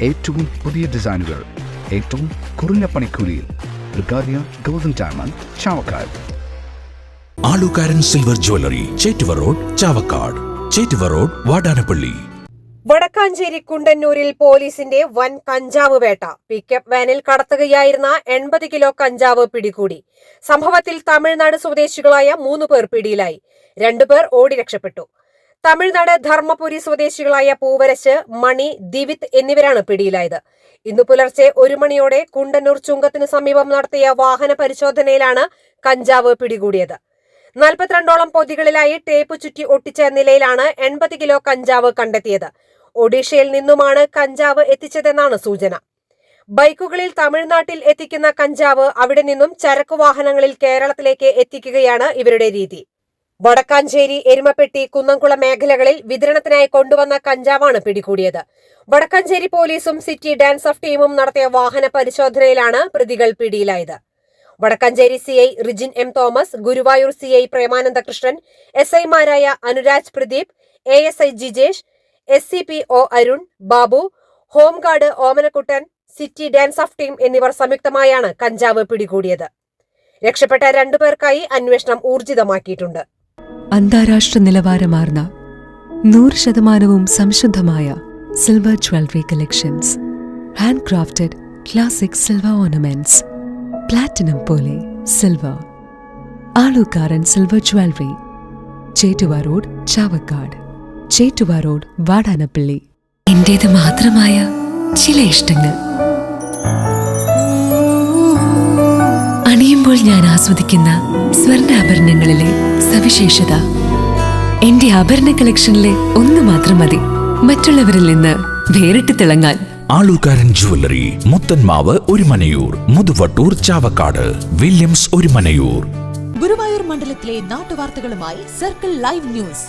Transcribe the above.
ഏറ്റവും പുതിയ ഡിസൈനുകൾ ഏറ്റവും കുറഞ്ഞ പണിക്കൂലിയിൽ. ബ്രിഗാദിയ golden diamond, Chavakkad. Alukkaran silver jewellery, Chettuva road, Chavakkad. Chettuva road, Vadanappally. Vadakkanchery കുണ്ടന്നൂരിൽ പോലീസിന്റെ വൻ കഞ്ചാവ് വേട്ട. പിക്കപ്പ് വാനിൽ കടത്തുകയായിരുന്ന 80 കിലോ കഞ്ചാവ് പിടികൂടി. സംഭവത്തിൽ തമിഴ്നാട് സ്വദേശികളായ 3 പേർ പിടിയിലായി. 2 പേർ ഓടി രക്ഷപ്പെട്ടു. തമിഴ്നാട് ധർമ്മപുരി സ്വദേശികളായ പൂവരശ്, മണി, ദിവിത് എന്നിവരാണ് പിടിയിലായത്. ഇന്നു പുലർച്ചെ 1 മണിയോടെ കുണ്ടന്നൂർ ചുങ്കത്തിന് സമീപം നടത്തിയ വാഹന പരിശോധനയിലാണ് കഞ്ചാവ് പിടികൂടിയത്. 42ഓളം പൊതികളിലായി ടേപ്പ് ചുറ്റി ഒട്ടിച്ച നിലയിലാണ് 80 കിലോ കഞ്ചാവ് കണ്ടെത്തിയത്. ഒഡീഷയിൽ നിന്നുമാണ് കഞ്ചാവ് എത്തിച്ചതെന്നാണ് സൂചന. ബൈക്കുകളിൽ തമിഴ്നാട്ടിൽ എത്തിക്കുന്ന കഞ്ചാവ് അവിടെ നിന്നും ചരക്കു വാഹനങ്ങളിൽ കേരളത്തിലേക്ക് എത്തിക്കുകയാണ് ഇവരുടെ രീതി. വടക്കാഞ്ചേരി, എരുമപ്പെട്ടി, കുന്നംകുളം മേഖലകളിൽ വിതരണത്തിനായി കൊണ്ടുവന്ന കഞ്ചാവാണ് പിടികൂടിയത്. വടക്കാഞ്ചേരി പോലീസും സിറ്റി ഡാൻസ് ഓഫ് ടീമും നടത്തിയ വാഹന പരിശോധനയിലാണ് പ്രതികൾ പിടിയിലായത്. Vadakkanchery CI Rijin M Thomas, Guruvayur CI Premanandakrishnan, SI-മാരായ Anuraj Pradeep, ASI Jijesh, SCPO Arun Babu, home guard Omanakuttan, city dance of team എന്നിവർ സംയുക്തമായാണ് കഞ്ചാവ് പിടികൂടിയത്. രക്ഷപ്പെട്ട 2 പേർക്കായി അന്വേഷണം ഊർജിതമാക്കിയിട്ടുണ്ട്. അന്താരാഷ്ട്ര നിലവാരമാർന്ന 100% സംശുദ്ധമായ silver jewellery collections. Hand crafted classic silver ornaments. Platinum പോലെ silver. Alukkaran silver jewellery, Chettuva road, Chavakkad. Chettuva road, Vadanappally. എന്റേത് മാത്രമായ ചില ഇഷ്ടങ്ങൾ അണിയുമ്പോൾ ഞാൻ ആസ്വദിക്കുന്ന സ്വർണ്ണാഭരണങ്ങളിലെ സവിശേഷത. എന്റെ ആഭരണ കളക്ഷനിലെ ഒന്ന് മാത്രം മതി മറ്റുള്ളവരിൽ നിന്ന് വേറിട്ട് തിളങ്ങാൻ. ആലുകാരൻ ജ്വല്ലറി, മുത്തൻമാവ്, ഒരുമനയൂർ, മുതുവട്ടൂർ, ചാവക്കാട്. വില്യംസ്, ഒരുമനയൂർ. ഗുരുവായൂർ മണ്ഡലത്തിലെ നാട്ടുവാർത്തകളുമായി സർക്കിൾ ലൈവ് ന്യൂസ്.